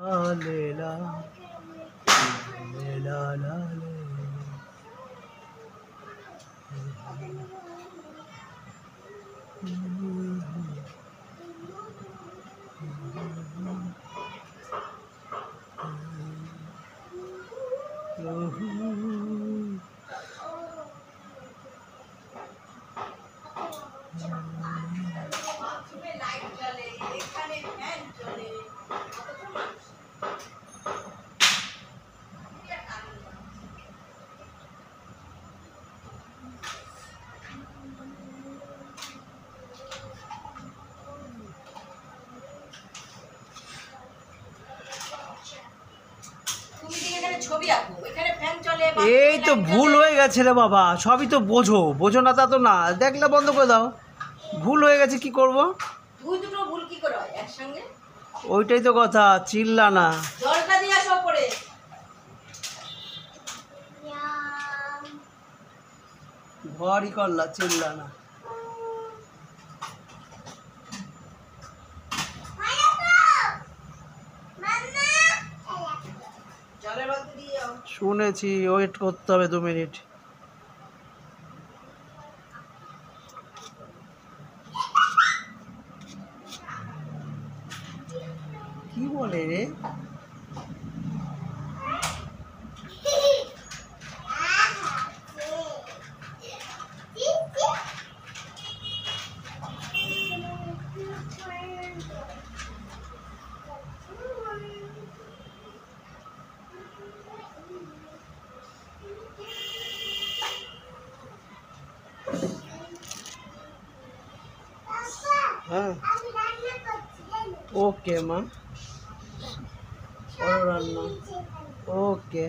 লেলা লেলা লা লে। এই তো ভুল হয়ে গেছে রে বাবা, সবই তো বোঝো, বোঝো না তা তো না, দেখলে বন্ধ করে দাও। ভুল হয়ে গেছে, কি করব? দুটো ভুল কি করে হয় একসঙ্গে? ওইটাই তো কথা, চিল্লা না। জলটা দিয়ে আসো পরে। ঘরই করলা, চিল্লা না। শুনেছি, ওয়েট করতে হবে 2 মিনিট। কি বলে রে? হ্যাঁ, ওকে মা, রান্না ওকে।